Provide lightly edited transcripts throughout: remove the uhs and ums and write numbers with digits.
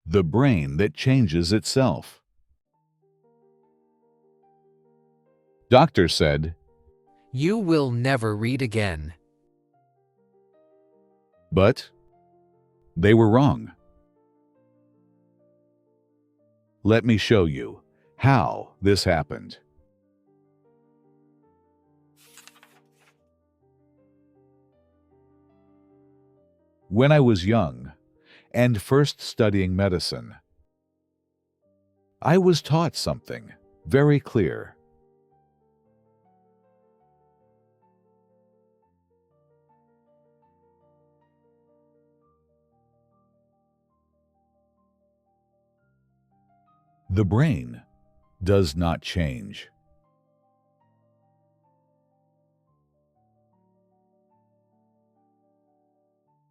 the brain that changes itself. Doctor said, You will never read again. but they were wrong. Let me show you how this happened. When I was young and first studying medicine, I was taught something very clear. The brain does not change.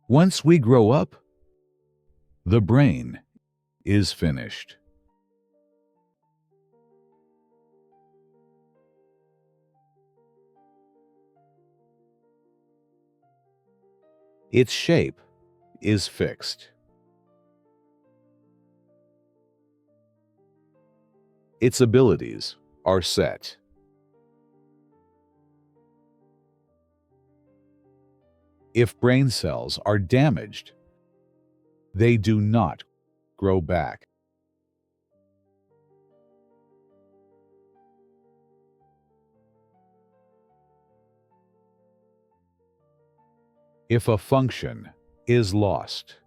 Once we grow up, the brain is finished. Its shape is fixed. Its abilities are set. If brain cells are damaged, they do not grow back. If a function is lost,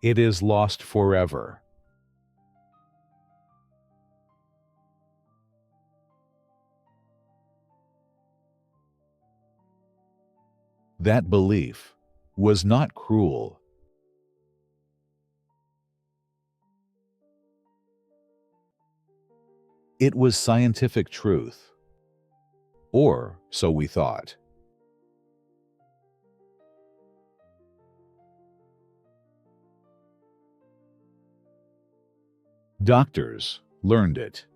it is lost forever. That belief was not cruel. It was scientific truth, or so we thought. Doctors learned it.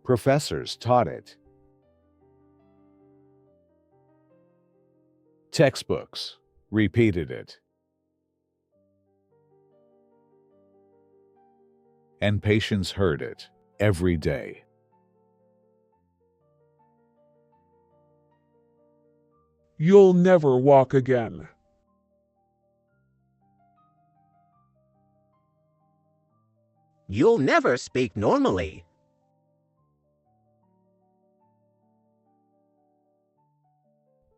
Professors taught it. Textbooks repeated it. And patients heard it every day. You'll never walk again. You'll never speak normally.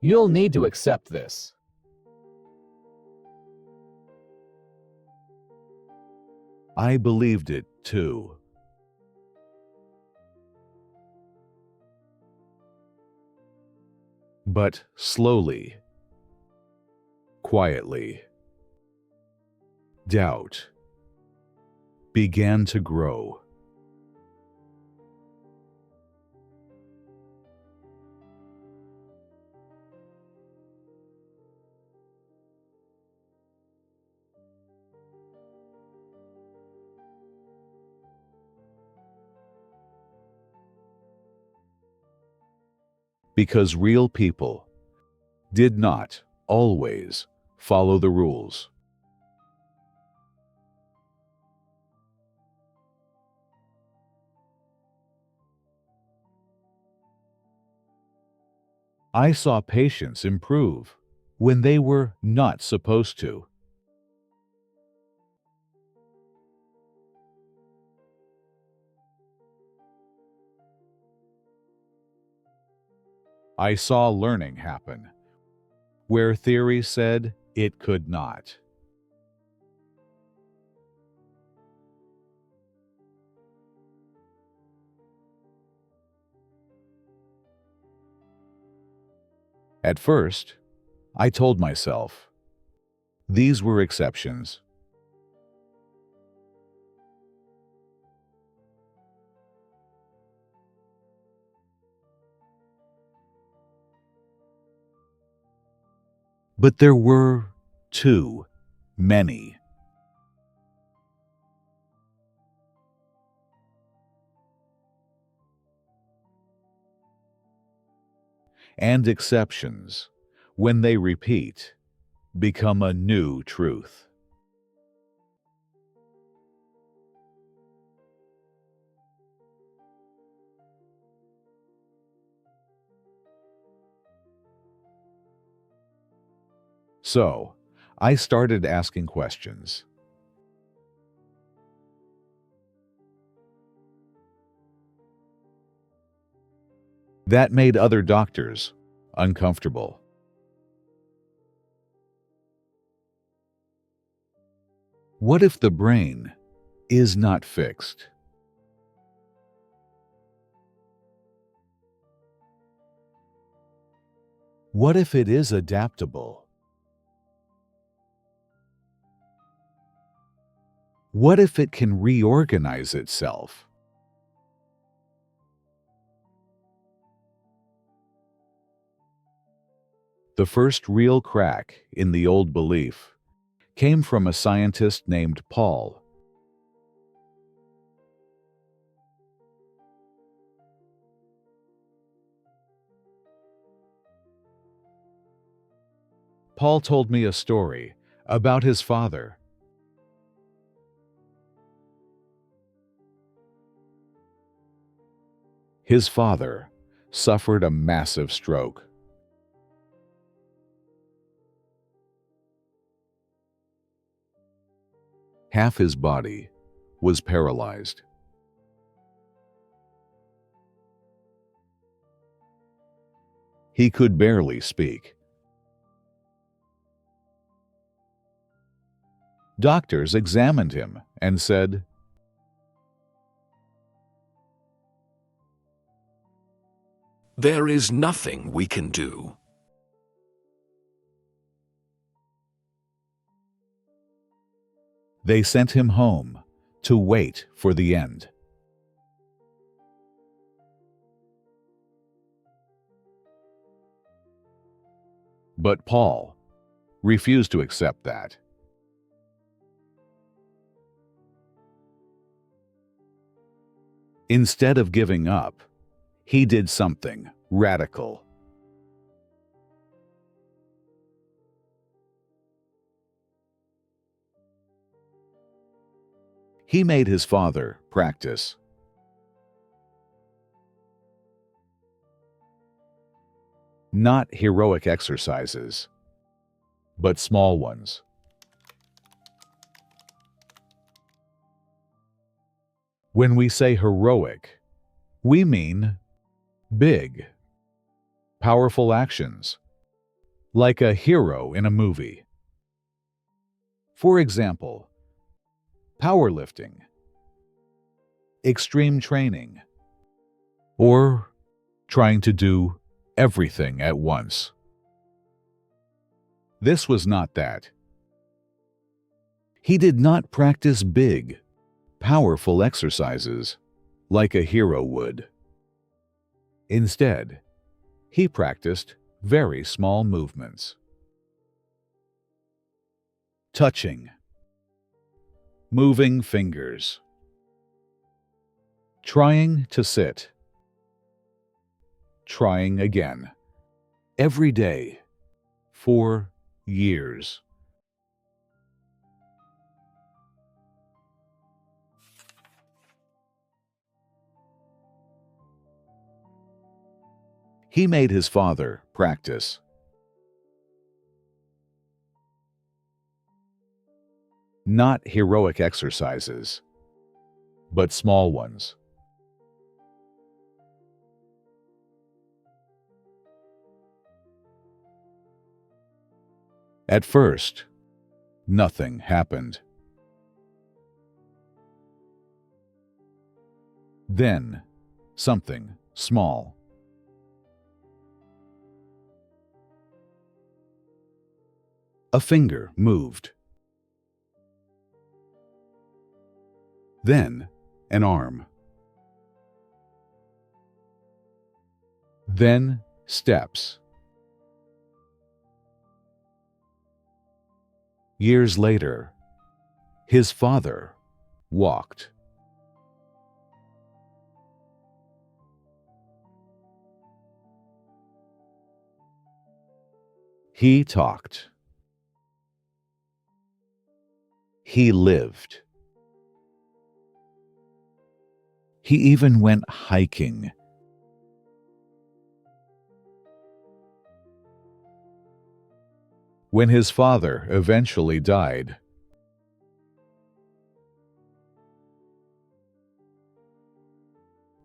You'll need to accept this. I believed it too. But slowly, quietly, doubt began to grow. Because real people did not always follow the rules. I saw patients improve when they were not supposed to. I saw learning happen where theory said it could not. At first, I told myself these were exceptions. But there were too many. And exceptions, when they repeat, become a new truth. So, I started asking questions. That made other doctors uncomfortable. What if the brain is not fixed? What if it is adaptable? What if it can reorganize itself? The first real crack in the old belief came from a scientist named Paul. Paul told me a story about his father. His father suffered a massive stroke. Half his body was paralyzed. He could barely speak. Doctors examined him and said, "There is nothing we can do." They sent him home to wait for the end. But Paul refused to accept that. Instead of giving up, he did something radical. He made his father practice. Not heroic exercises, but small ones. When we say heroic, we mean big, powerful actions, like a hero in a movie. For example, powerlifting, extreme training, or trying to do everything at once. This was not that. He did not practice big, powerful exercises like a hero would. Instead, he practiced very small movements. Touching, moving fingers, trying to sit, trying again, every day, for years. He made his father practice. Not heroic exercises, but small ones. At first, nothing happened. Then, something small. A finger moved. Then, an arm. Then, steps. Years later, his father walked. He talked. He lived. He even went hiking. When his father eventually died,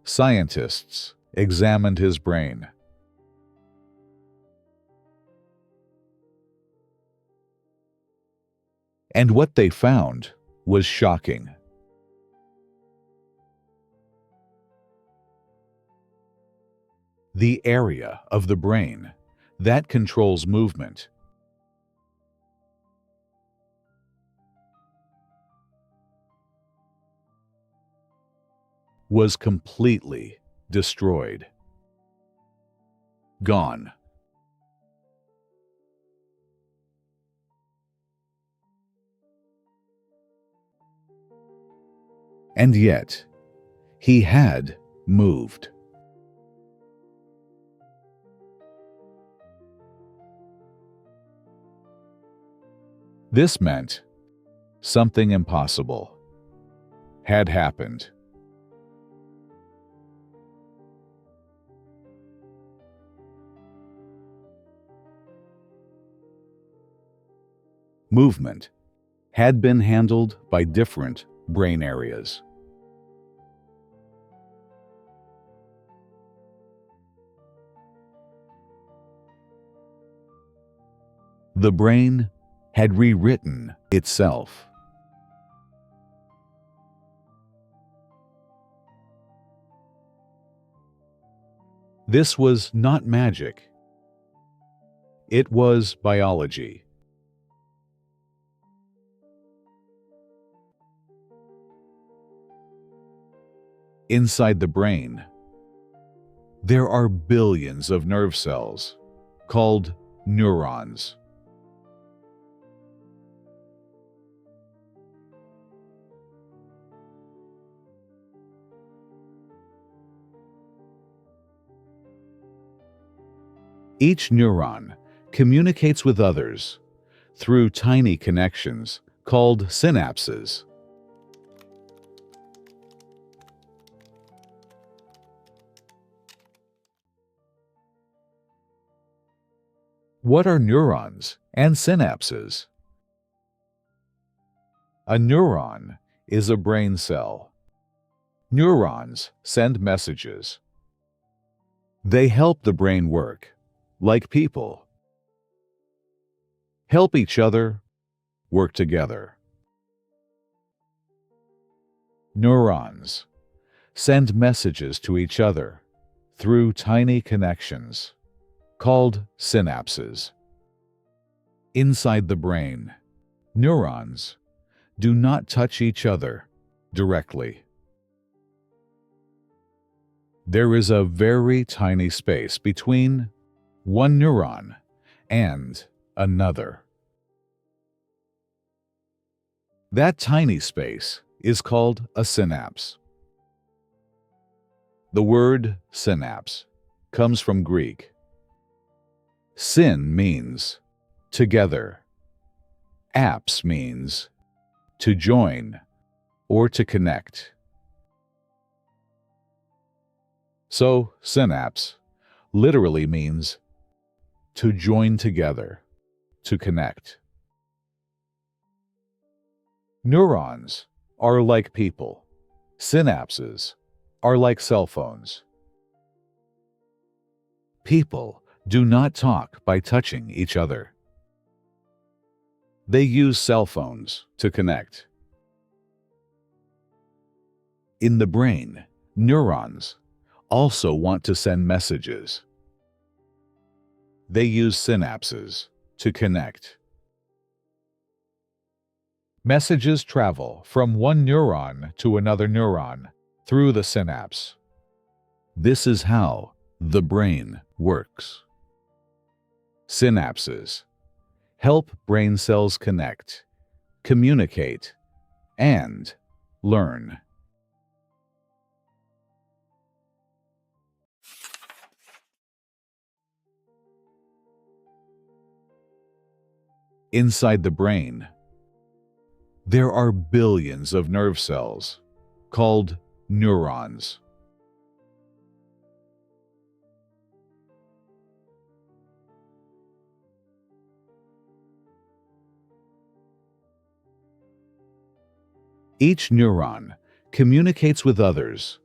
scientists examined his brain. And what they found was shocking. The area of the brain that controls movement was completely destroyed. Gone. And yet, he had moved. This meant something impossible had happened. Movement had been handled by different brain areas. The brain had rewritten itself. This was not magic. It was biology. Inside the brain, there are billions of nerve cells called neurons. Each neuron communicates with others through tiny connections called synapses. What are neurons and synapses? A neuron is a brain cell. Neurons send messages. They help the brain work, like people. Help each other work together. Neurons send messages to each other through tiny connections called synapses. Inside the brain, neurons do not touch each other directly. There is a very tiny space between one neuron and another. That tiny space is called a synapse. The word synapse comes from Greek. Syn means together. Apse means to join or to connect. So, synapse literally means to join together, to connect. Neurons are like people. Synapses are like cell phones. People do not talk by touching each other. They use cell phones to connect. In the brain, neurons also want to send messages. They use synapses to connect. Messages travel from one neuron to another neuron through the synapse. This is how the brain works. Synapses help brain cells connect, communicate, and learn. Inside the brain, There are billions of nerve cells, called neurons. Each neuron communicates with others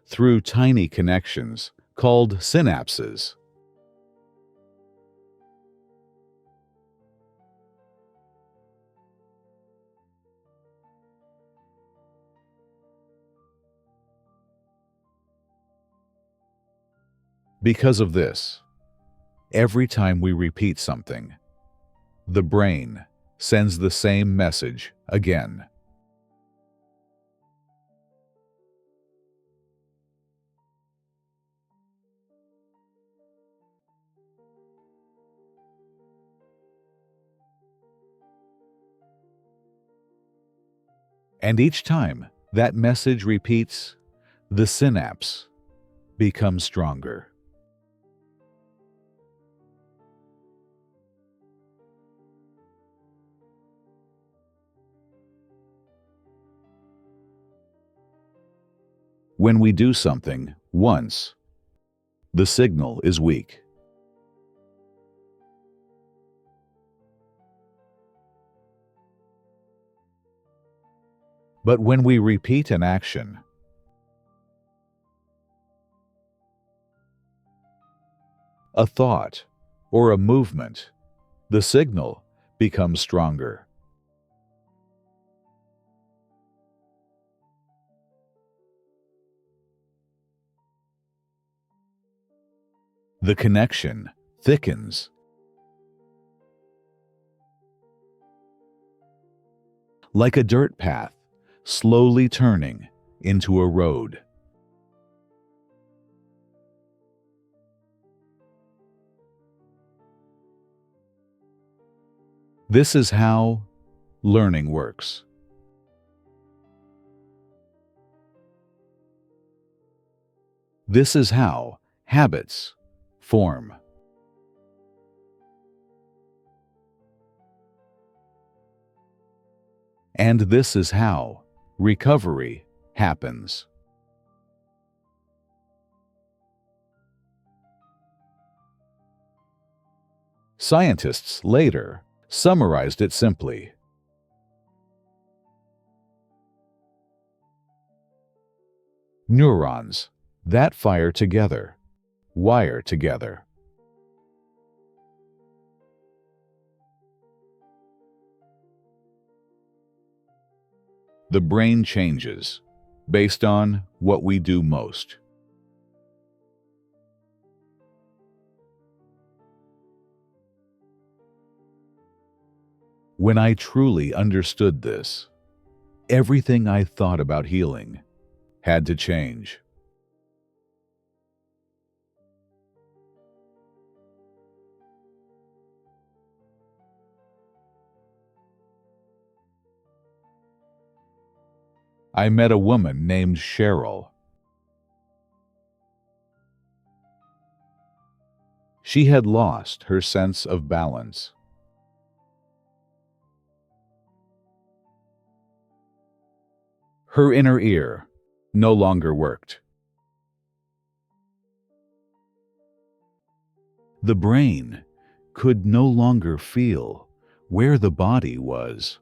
through tiny connections called synapses. Because of this, every time we repeat something, the brain sends the same message again. And each time that message repeats, the synapse becomes stronger. When we do something once, the signal is weak. But when we repeat an action, a thought, or a movement, the signal becomes stronger. The connection thickens. Like a dirt path, slowly turning into a road. This is how learning works. This is how habits form. And this is how recovery happens. Scientists later summarized it simply. Neurons that fire together, wire together. The brain changes based on what we do most. When I truly understood this, everything I thought about healing had to change. I met a woman named Cheryl. She had lost her sense of balance. Her inner ear no longer worked. The brain could no longer feel where the body was.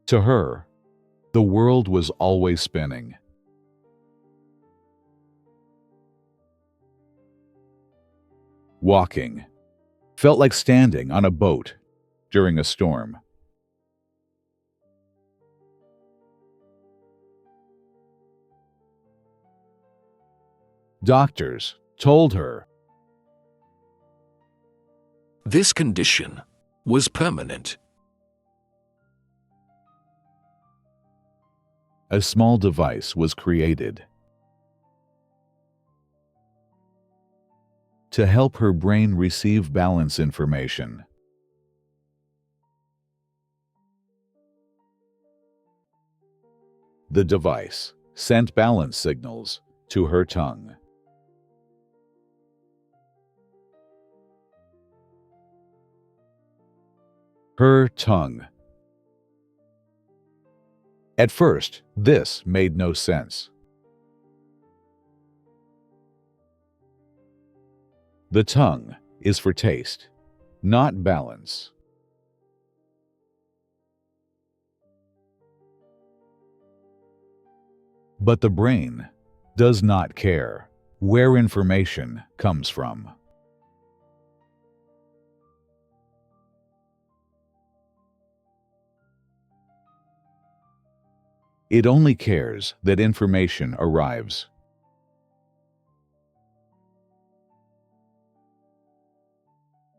To her, the world was always spinning. Walking felt like standing on a boat during a storm. Doctors told her This condition was permanent. a small device was created to help her brain receive balance information. The device sent balance signals to her tongue. Her tongue. At first, this made no sense. The tongue is for taste, not balance. But the brain does not care where information comes from. It only cares that information arrives.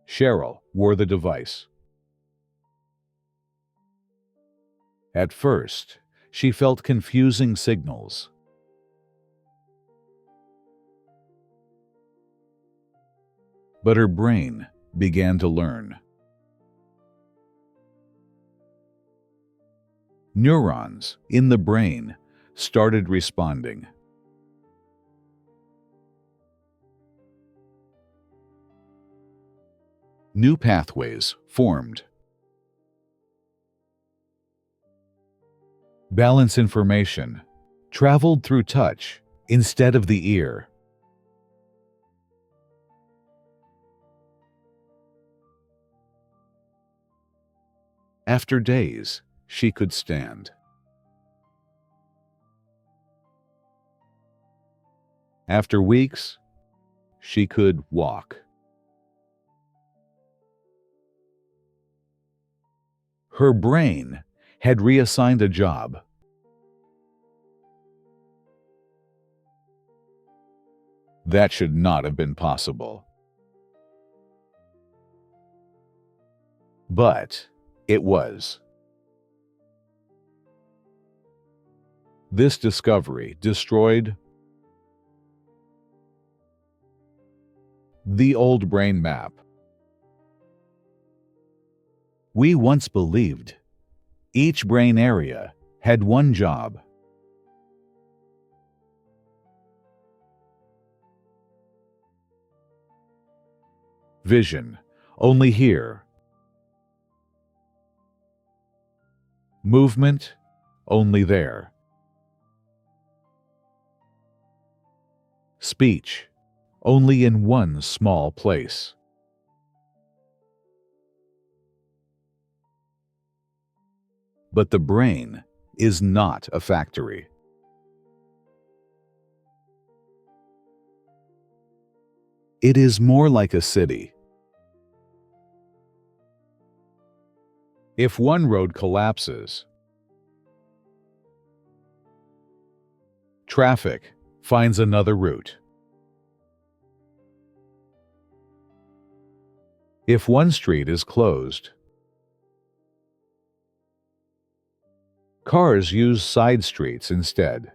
Cheryl wore the device. At first, she felt confusing signals. But her brain began to learn. Neurons in the brain started responding. New pathways formed. Balance information traveled through touch instead of the ear. After days, she could stand. After weeks, she could walk. Her brain had reassigned a job. That should not have been possible. But it was. This discovery destroyed the old brain map. We once believed each brain area had one job. Vision, only here. Movement, only there. Speech, only in one small place. But the brain is not a factory. It is more like a city. If one road collapses, traffic finds another route. If one street is closed, cars use side streets instead.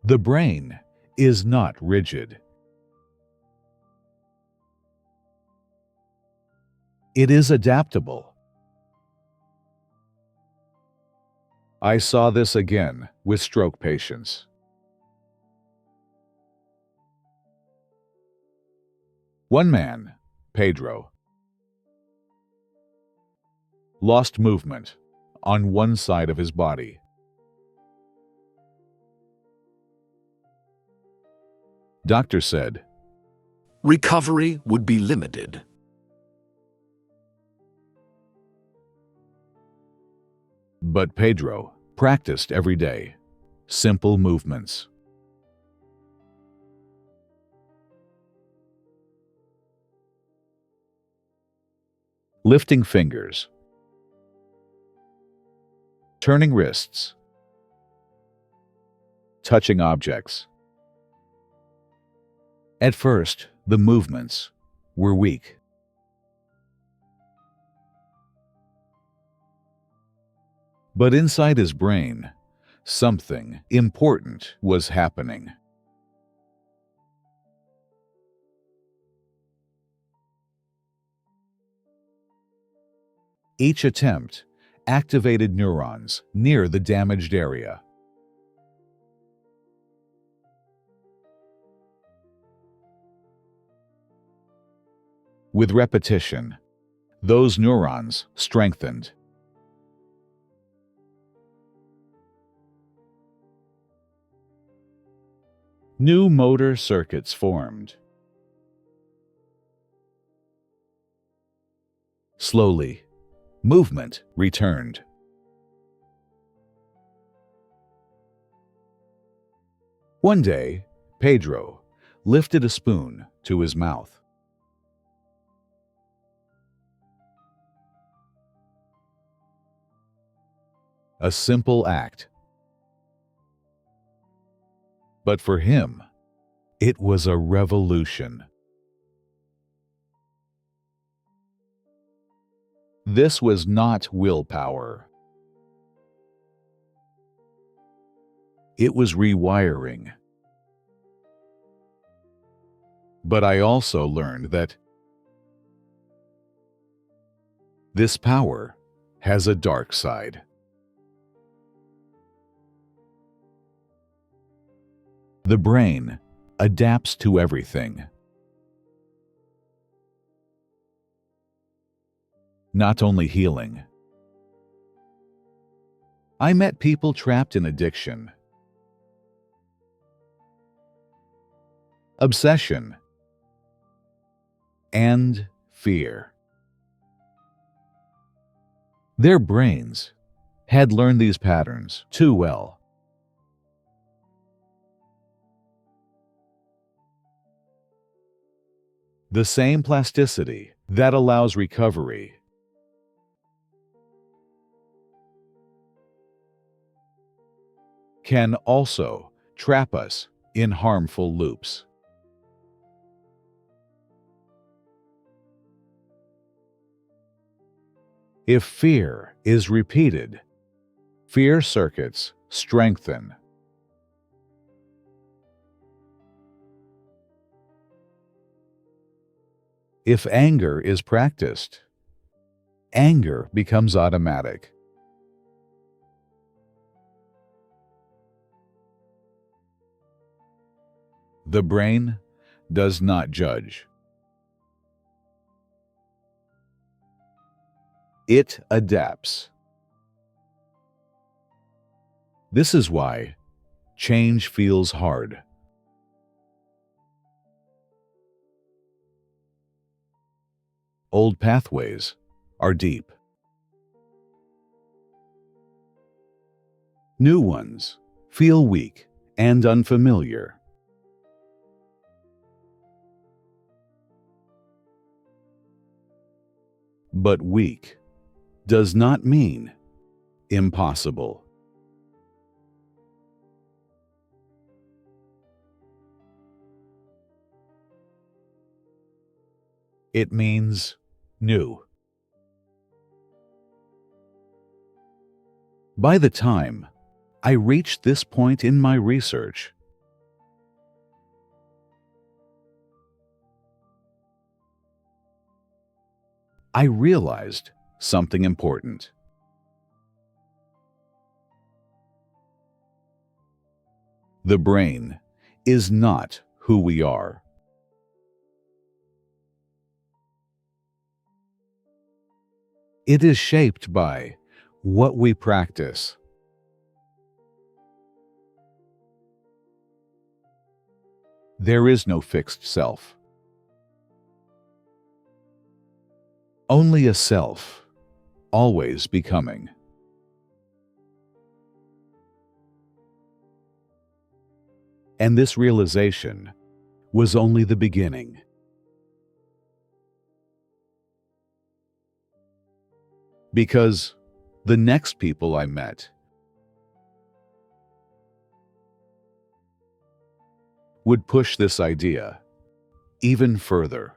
The brain is not rigid. It is adaptable. I saw this again with stroke patients. One man, Pedro, lost movement on one side of his body. Doctor said, Recovery would be limited. But Pedro practiced every day, simple movements. Lifting fingers, turning wrists, touching objects. At first, the movements were weak. But inside his brain, something important was happening. Each attempt activated neurons near the damaged area. With repetition, those neurons strengthened. New motor circuits formed. Slowly, movement returned. One day, Pedro lifted a spoon to his mouth. A simple act. But for him, it was a revolution. This was not willpower. It was rewiring. But I also learned that this power has a dark side. The brain adapts to everything. Not only healing. I met people trapped in addiction, obsession, and fear. Their brains had learned these patterns too well. The same plasticity that allows recovery can also trap us in harmful loops. If fear is repeated, fear circuits strengthen. If anger is practiced, anger becomes automatic. The brain does not judge. It adapts. This is why change feels hard. Old pathways are deep. New ones feel weak and unfamiliar. But weak does not mean impossible. It means new. By the time I reached this point in my research, I realized something important. The brain is not who we are. It is shaped by what we practice. There is no fixed self. Only a self, always becoming. And this realization was only the beginning. Because the next people I met would push this idea even further.